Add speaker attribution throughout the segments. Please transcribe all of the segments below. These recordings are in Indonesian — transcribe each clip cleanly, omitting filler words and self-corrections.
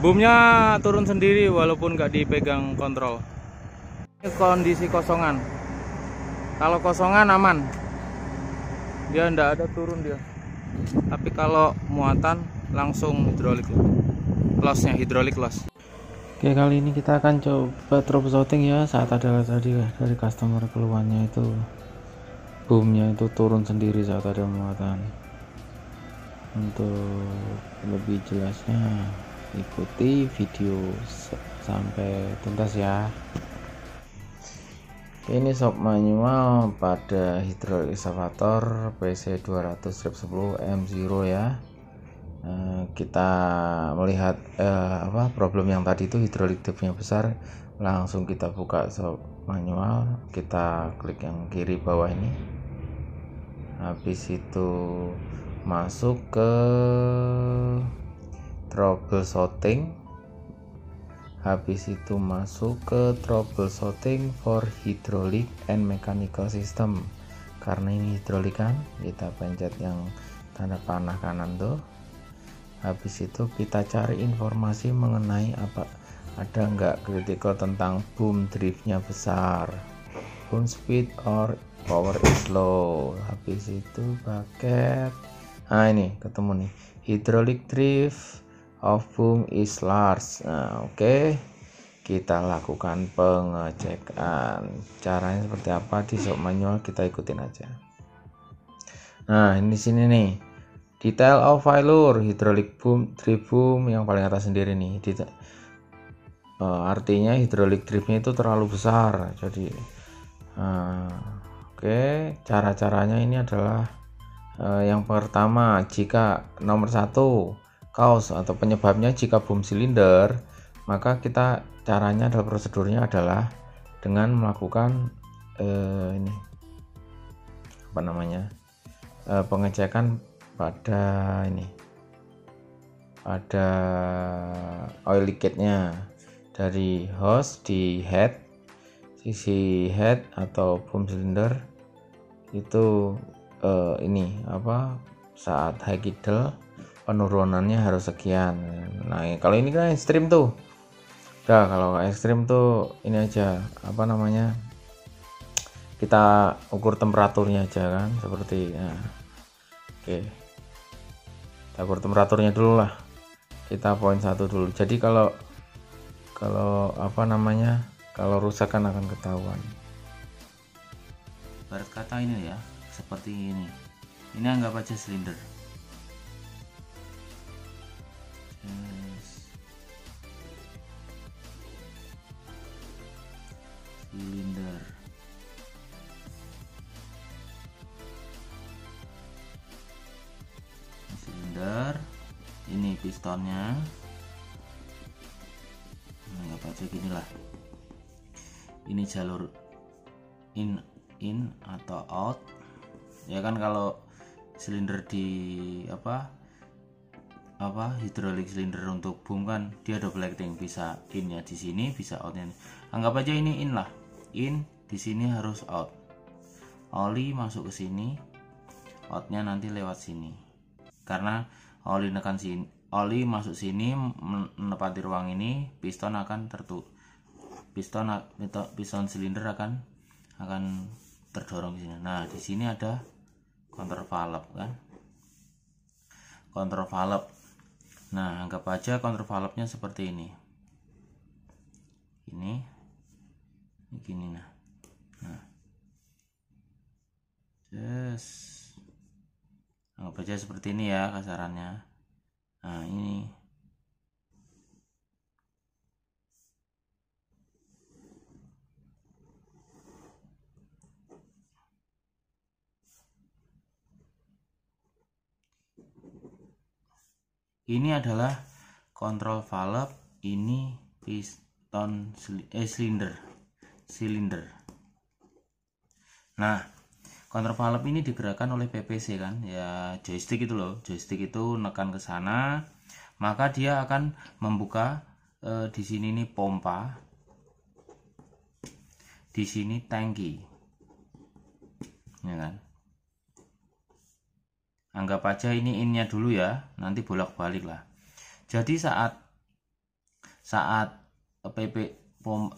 Speaker 1: Boomnya turun sendiri walaupun nggak dipegang kontrol. Ini kondisi kosongan. Kalau kosongan aman, dia ndak ada turun dia. Tapi kalau muatan langsung hidrolik, lossnya hidrolik loss. Oke, kali ini kita akan coba troubleshooting ya. Saat ada tadi dari customer keluhannya itu boomnya itu turun sendiri saat ada muatan. Untuk lebih jelasnya ikuti video sampai tuntas ya. Ini shop manual pada hidrolik excavator PC 200-10 M0 ya. Kita melihat problem yang tadi itu hidrolik tubnya besar. Langsung kita buka shop manual, kita klik yang kiri bawah ini. Habis itu masuk ke troubleshooting. Habis itu masuk ke troubleshooting for hydraulic and mechanical system. Karena ini hidrolik kan, kita pencet yang tanda panah kanan tuh. Habis itu kita cari informasi mengenai apa ada nggak critical tentang boom driftnya besar, boom speed or power is low. Habis itu paket, nah ini ketemu nih, hydraulic drift of boom is large. Nah, oke. Kita lakukan pengecekan. Caranya seperti apa di shop manual, kita ikutin aja. Nah, ini sini nih. Detail of failure hydraulic boom drift boom yang paling atas sendiri nih. Artinya hydraulic driftnya itu terlalu besar. Jadi oke, cara-caranya ini adalah yang pertama, jika nomor 1 cause atau penyebabnya jika boom silinder, maka kita caranya adalah prosedurnya adalah dengan melakukan ini apa namanya pengecekan pada ini pada oil leakage-nya dari hose di head, sisi head atau boom cylinder itu ini apa saat high idle penurunannya harus sekian. Nah kalau ini kan ekstrim tuh, udah kalau ekstrim tuh ini aja apa namanya kita ukur temperaturnya aja kan seperti oke, kita ukur temperaturnya dulu lah, kita poin 1 dulu. Jadi kalau apa namanya kalau rusak kan akan ketahuan. Barat kata ini ya seperti ini anggap aja silinder. Silinder ini pistonnya, anggap aja gini lah, ini jalur in atau out ya kan. Kalau silinder di apa hidrolik silinder untuk boom kan dia double acting, bisa in ya di sini, bisa outnya. Anggap aja ini in lah, in di sini harus out, oli masuk ke sini, outnya nanti lewat sini. Karena oli nekan sini, oli masuk sini menepati ruang ini, piston akan piston silinder akan terdorong ke sini. Nah di sini ada kontrol valve kan, kontrol valve. Nah anggap aja kontrol valve-nya seperti ini gini. Nah yes, anggap aja seperti ini ya kasarannya. Nah ini adalah kontrol valve, ini piston silinder. Nah kontrol valve ini digerakkan oleh PPC kan ya, joystick itu loh, joystick itu nekan ke sana maka dia akan membuka di sini nih pompa, di sini tangki ya kan. Anggap aja ini innya dulu ya, nanti bolak-balik lah. Jadi saat
Speaker 2: saat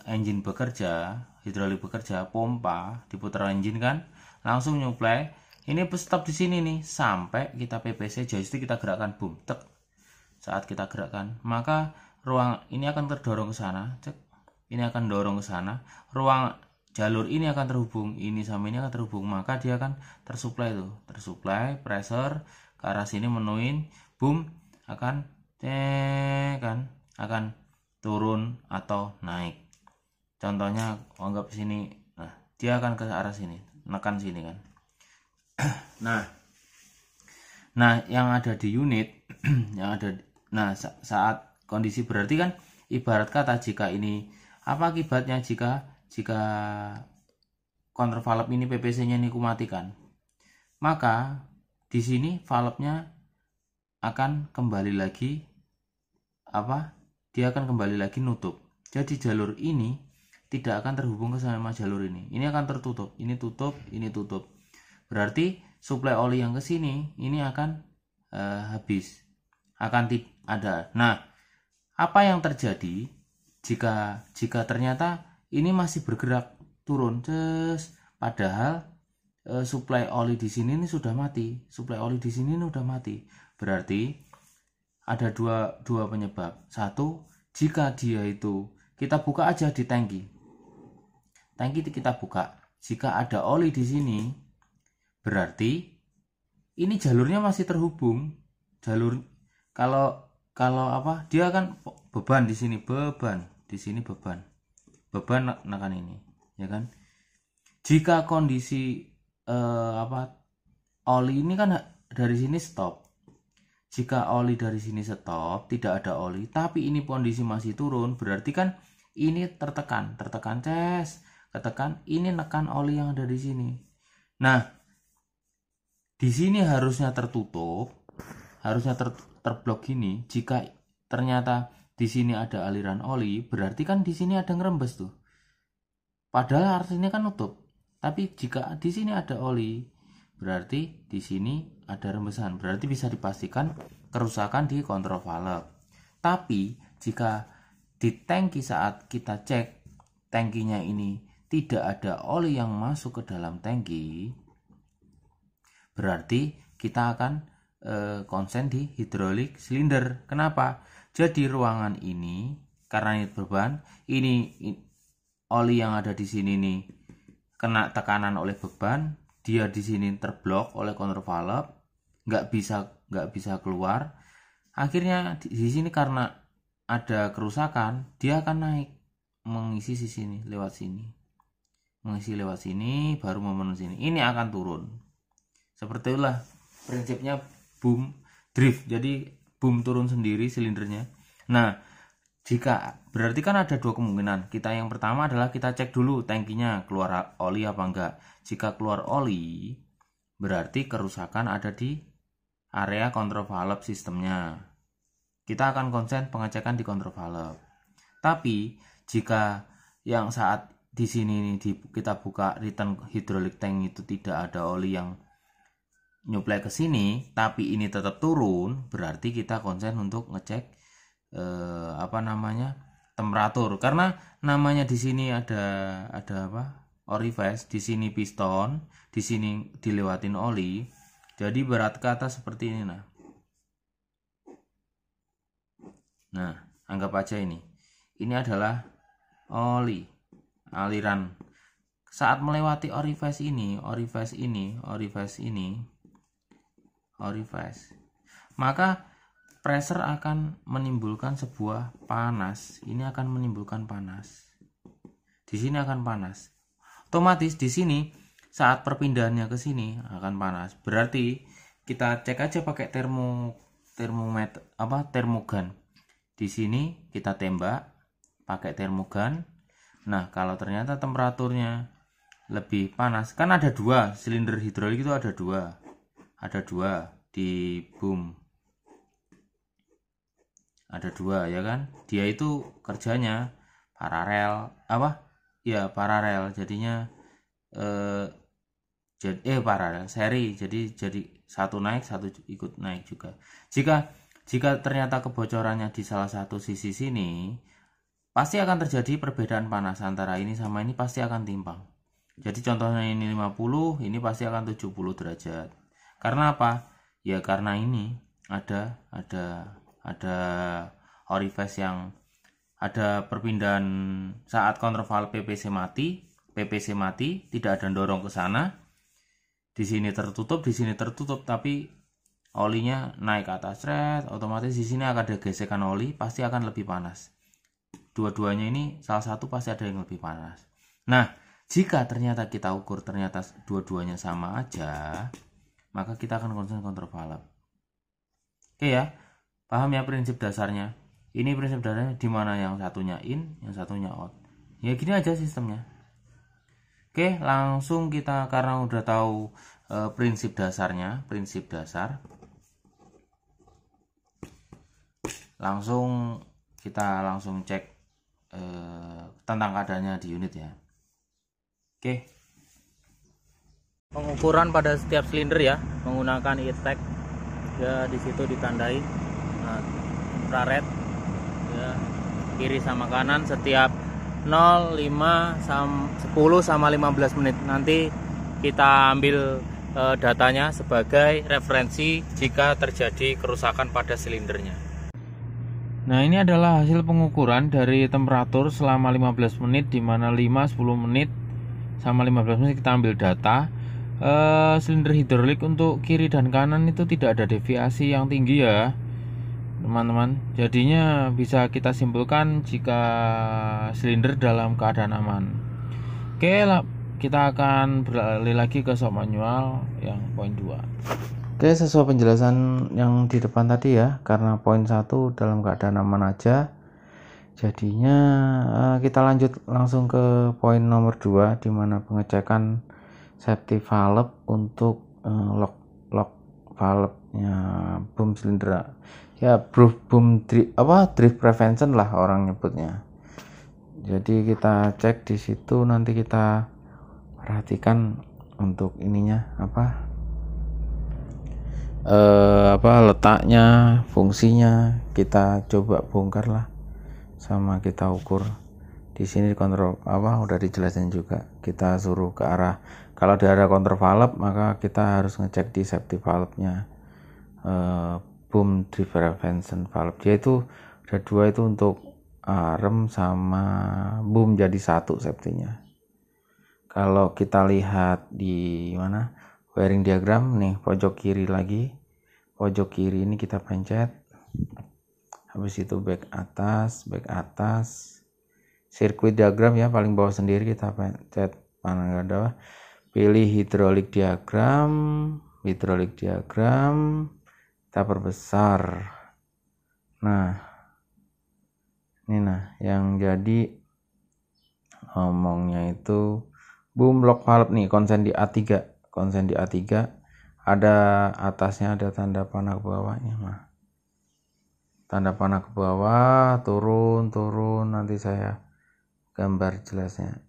Speaker 2: engine bekerja, hidrolik bekerja, pompa diputar engine kan, langsung nyuplai. Ini stop di sini nih sampai kita PPC joystick kita gerakkan, boom, tek. Saat kita gerakkan, maka ruang ini akan terdorong ke sana, cek. Ini akan dorong ke sana, ruang jalur ini akan terhubung, ini sama ini akan terhubung, maka dia akan tersuplai tuh, tersuplai pressure ke arah sini menuin, boom, akan akan turun atau naik. Contohnya anggap sini, nah dia akan ke arah sini, nekan sini kan. Nah yang ada di unit yang ada, nah saat kondisi berarti kan ibarat kata jika ini apa akibatnya jika kontrol valve ini PPC-nya ini kumatikan, maka di sini valve-nya akan kembali lagi dia akan kembali lagi nutup. Jadi jalur ini tidak akan terhubung ke sama jalur ini. Ini akan tertutup, ini tutup, ini tutup. Berarti suplai oli yang ke sini ini akan habis, akan ada. Nah, apa yang terjadi jika ternyata ini masih bergerak turun, padahal suplai oli di sini ini sudah mati, suplai oli di sini ini sudah mati. Berarti ada dua penyebab. Satu, jika dia itu kita buka aja di tangki kita buka, jika ada oli di sini, berarti ini jalurnya masih terhubung. Jalur kalau apa, dia kan beban di sini, beban nekan ini, ya kan. Jika kondisi oli ini kan dari sini stop. Jika oli dari sini stop, tidak ada oli, tapi ini kondisi masih turun, berarti kan ini tertekan, ketekan, ini nekan oli yang ada di sini. Nah, di sini harusnya tertutup, harusnya terblok gini. Jika ternyata di sini ada aliran oli, berarti kan di sini ada ngerembes tuh. Padahal artinya kan nutup. Tapi jika di sini ada oli, berarti di sini ada rembesan. Berarti bisa dipastikan kerusakan di kontrol valve. Tapi jika di tangki saat kita cek tangkinya ini tidak ada oli yang masuk ke dalam tangki, berarti kita akan konsen di hidrolik silinder. Kenapa? Jadi ruangan ini karena ini beban, ini oli yang ada di sini nih kena tekanan oleh beban, dia di sini terblok oleh kontrol valve, nggak bisa keluar. Akhirnya di sini karena ada kerusakan, dia akan naik mengisi di sini lewat sini, baru memenuhi sini. Ini akan turun. Seperti itulah prinsipnya boom drift. Jadi boom turun sendiri silindernya. Nah, jika berarti kan ada dua kemungkinan. Kita yang pertama adalah kita cek dulu tangkinya keluar oli apa enggak. Jika keluar oli, berarti kerusakan ada di area kontrol valve sistemnya. Kita akan konsen pengecekan di kontrol valve. Tapi jika yang saat di sini kita buka return hydraulic tank itu tidak ada oli yang nyuplai ke sini, tapi ini tetap turun, berarti kita konsen untuk ngecek temperatur. Karena namanya di sini ada orifice, di sini piston, di sini dilewatin oli. Jadi berat kata seperti ini. Nah, anggap aja ini adalah oli, aliran. Saat melewati orifice ini, maka pressure akan menimbulkan sebuah panas. Ini akan menimbulkan panas. Di sini akan panas. Otomatis di sini saat perpindahannya ke sini akan panas. Berarti kita cek aja pakai termogan. Di sini kita tembak pakai termogan. Nah, kalau ternyata temperaturnya lebih panas, kan ada dua silinder hidrolik itu, ada dua di boom, ada dua ya kan. Dia itu kerjanya paralel jadinya paralel seri, jadi satu naik satu ikut naik juga. Jika ternyata kebocorannya di salah satu sisi sini, pasti akan terjadi perbedaan panas antara ini sama ini, pasti akan timpang. Jadi contohnya ini 50, ini pasti akan 70 derajat. Karena apa? Ya karena ini ada orifice yang ada perpindahan saat countervalve PPC mati, tidak ada dorong ke sana. Di sini tertutup, tapi olinya naik ke atas, otomatis di sini akan ada gesekan oli, pasti akan lebih panas. Dua-duanya ini salah satu pasti ada yang lebih panas. Nah, jika ternyata kita ukur ternyata dua-duanya sama aja, maka kita akan konsen countervalve. Oke ya, paham ya prinsip dasarnya? Ini prinsip dasarnya, di mana yang satunya in, yang satunya out. Ya gini aja sistemnya. Oke, langsung kita, karena udah tahu prinsip dasarnya, prinsip dasar, kita langsung cek tentang keadaannya di unit ya. Oke, pengukuran pada setiap silinder ya menggunakan e-tag ya, di situ ditandai infrared ya, kiri sama kanan setiap 0, 5, 10 sama 15 menit. Nanti kita ambil datanya sebagai referensi jika terjadi kerusakan pada silindernya. Nah, ini adalah hasil pengukuran dari temperatur selama 15 menit, di mana 5, 10 menit sama 15 menit kita ambil data. Silinder hidrolik untuk kiri dan kanan itu tidak ada deviasi yang tinggi ya teman-teman. Jadinya bisa kita simpulkan jika silinder dalam keadaan aman. Oke, kita akan beralih lagi ke shop manual yang poin 2.
Speaker 1: Oke, sesuai penjelasan yang di depan tadi ya, karena poin 1 dalam keadaan aman aja, jadinya kita lanjut langsung ke poin nomor 2, di mana pengecekan safety valve untuk lock valve-nya boom silinder ya, drift prevention lah orang nyebutnya. Jadi kita cek di situ, nanti kita perhatikan untuk ininya letaknya, fungsinya, kita coba bongkar lah sama kita ukur. Di sini kontrol udah dijelasin juga, kita suruh ke arah, kalau di arah counter valve maka kita harus ngecek di safety valve-nya, boom drift prevention valve. Dia itu ada 2 itu untuk arm sama boom jadi 1 safety-nya. Kalau kita lihat di mana wiring diagram nih, pojok kiri lagi, pojok kiri ini kita pencet, habis itu back atas, sirkuit diagram ya paling bawah sendiri kita pencet, mana nggak ada, pilih hidrolik diagram, kita perbesar. Nah ini yang jadi ngomongnya itu boom lock valve nih, konsen di A3, ada atasnya ada tanda panah ke bawahnya, tanda panah ke bawah, turun, nanti saya gambar jelasnya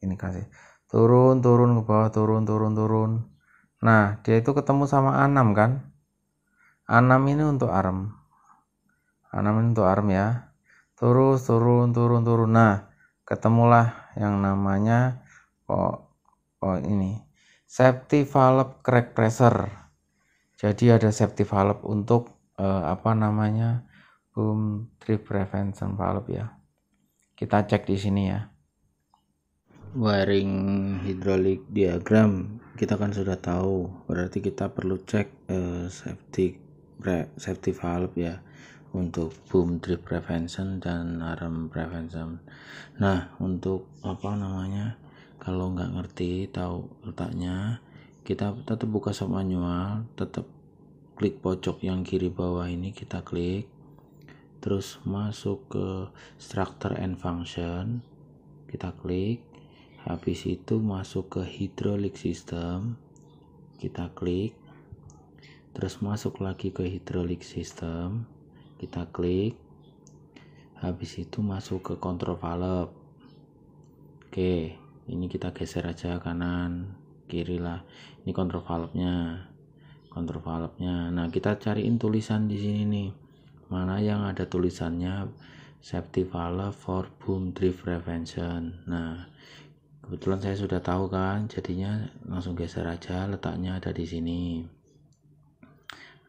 Speaker 1: ini kasih turun ke bawah, turun. Nah, dia itu ketemu sama A6 kan, A6 ini untuk arm, ya, turun. Nah, ketemulah yang namanya ini safety valve crack pressure. Jadi ada safety valve untuk boom drift prevention valve ya. Kita cek di sini ya. Wiring hidrolik diagram kita kan sudah tahu, berarti kita perlu cek safety valve ya, untuk boom drift prevention dan arm prevention. Nah, untuk kalau nggak ngerti tahu letaknya, kita tetap buka shop manual, tetap klik pojok yang kiri bawah ini, kita klik, terus masuk ke structure and function, kita klik, habis itu masuk ke hydraulic system, kita klik, terus masuk lagi ke hydraulic system, kita klik, habis itu masuk ke control valve. Oke, ini kita geser aja kanan kiri lah, ini control valve-nya. Nah, kita cariin tulisan di sini nih, mana yang ada tulisannya
Speaker 2: safety valve for boom drift prevention. Nah, kebetulan saya sudah tahu kan, jadinya langsung geser aja, letaknya ada di sini.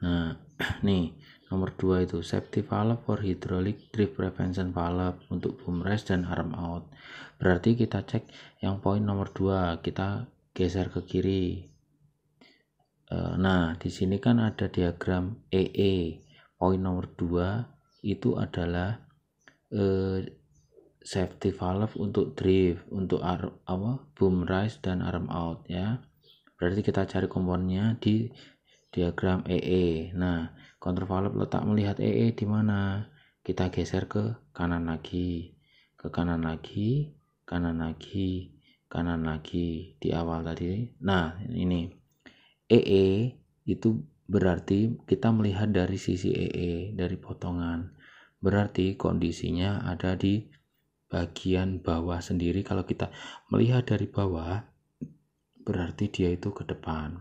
Speaker 2: Nah, nih nomor 2 itu safety valve for hydraulic drift prevention valve untuk boom rise dan arm out. Berarti kita cek yang poin nomor 2, kita geser ke kiri. Nah, di sini kan ada diagram EE. Poin nomor 2 itu adalah safety valve untuk drift, untuk boom rise dan arm out ya. Berarti kita cari komponennya di diagram EE. Nah, control valve letak melihat EE di mana? Kita geser ke kanan lagi, ke kanan lagi, kanan lagi, kanan lagi di awal tadi. Nah, ini EE itu berarti kita melihat dari sisi EE, dari potongan. Berarti kondisinya ada di bagian bawah sendiri. Kalau kita melihat dari bawah, berarti dia itu ke depan.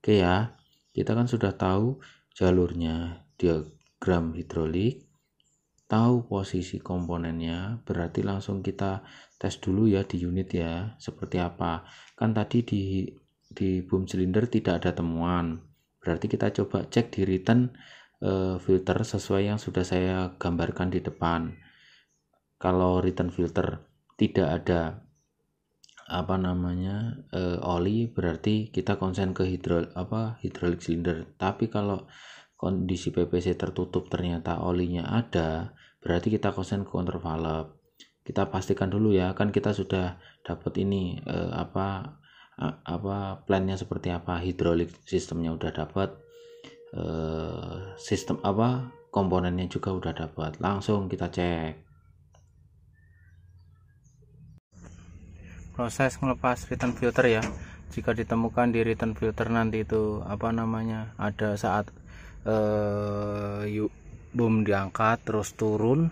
Speaker 2: Oke ya, kita kan sudah tahu jalurnya, diagram hidrolik, tahu posisi komponennya, berarti langsung kita tes dulu ya di unit ya, seperti apa. Kan tadi di boom cylinder tidak ada temuan, berarti kita coba cek di return filter sesuai yang sudah saya gambarkan di depan. Kalau return filter tidak ada oli, berarti kita konsen ke hidrolik silinder. Tapi kalau kondisi PPC tertutup ternyata olinya ada, berarti kita konsen ke control valve. Kita pastikan dulu ya, kan kita sudah dapat ini plannya seperti apa, hidrolik sistemnya udah dapat, sistem komponennya juga udah dapat. Langsung kita cek. Proses melepas return filter ya. Jika ditemukan di return filter nanti itu ada saat boom diangkat terus turun,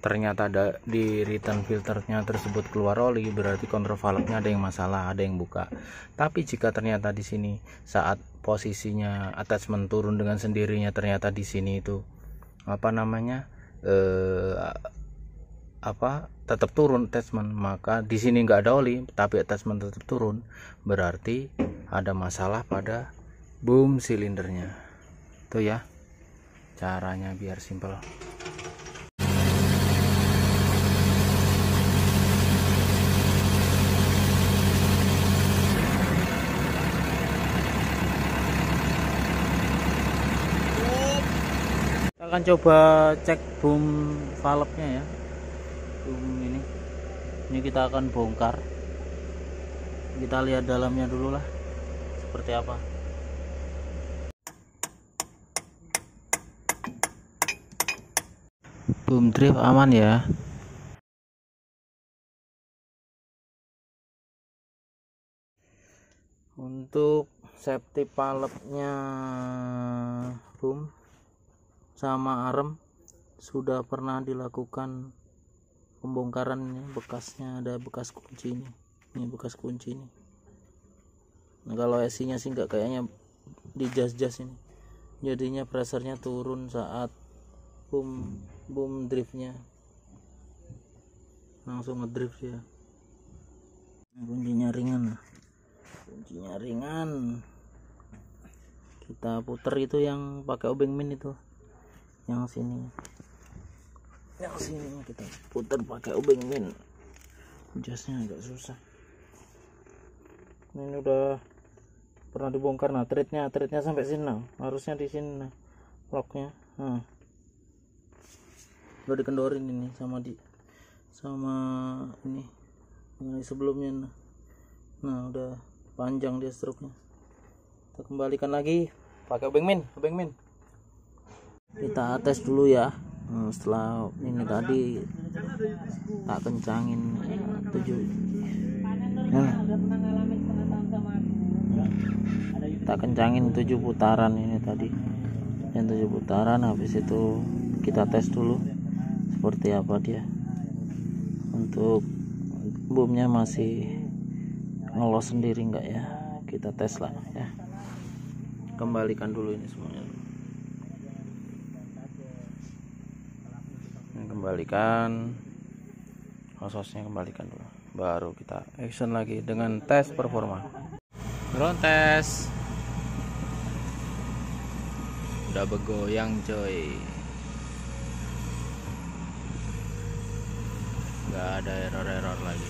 Speaker 2: ternyata ada di return filternya tersebut keluar oli, berarti control valve-nya ada yang masalah, ada yang buka. Tapi jika ternyata di sini saat posisinya attachment turun dengan sendirinya, ternyata di sini itu tetap turun attachment, maka di sini nggak ada oli tapi attachment tetap turun, berarti ada masalah pada boom silindernya. Itu ya caranya biar simple. Kita akan coba cek boom valve-nya ya. Ini kita akan bongkar, kita lihat dalamnya dulu lah seperti apa. Boom drift aman ya. Untuk safety valve-nya boom sama arm sudah pernah dilakukan pembongkaran. Ini bekasnya, ada bekas kunci ini bekas kunci ini. Nah, kalau esinya sih nggak, kayaknya di jas ini, jadinya pressernya turun saat boom driftnya langsung ngedrift ya. Nah, kuncinya ringan, kita puter itu yang pakai obeng min itu, yang sini kita putar pakai obeng min. Jasnya agak susah. Ini udah pernah dibongkar. Nah, threadnya sampai sini. Nah, harusnya di sini nah locknya. Nah, udah dikendorin ini sama ini sebelumnya. Nah, udah panjang dia struknya. Kita kembalikan lagi pakai obeng min. Kita tes dulu ya. Setelah ini tadi tak kencangin 7 putaran ini tadi, yang 7 putaran. Habis itu kita tes dulu seperti apa dia. Untuk boomnya masih ngelos sendiri enggak ya, kita tes lah ya. Kembalikan dulu ini semuanya.
Speaker 1: kembalikan hostnya, kembalikan dulu, baru kita action lagi dengan tes performa. Drone tes udah bergoyang coy, nggak ada error lagi.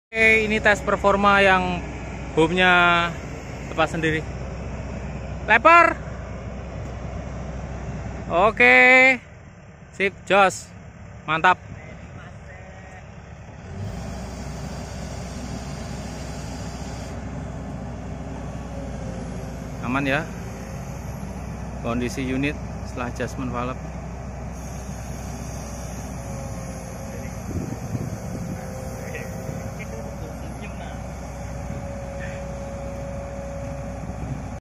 Speaker 1: Oke, ini tes performa yang boomnya lepas sendiri. Leper. Oke, sip, jos, mantap. Aman ya kondisi unit setelah adjustment valve.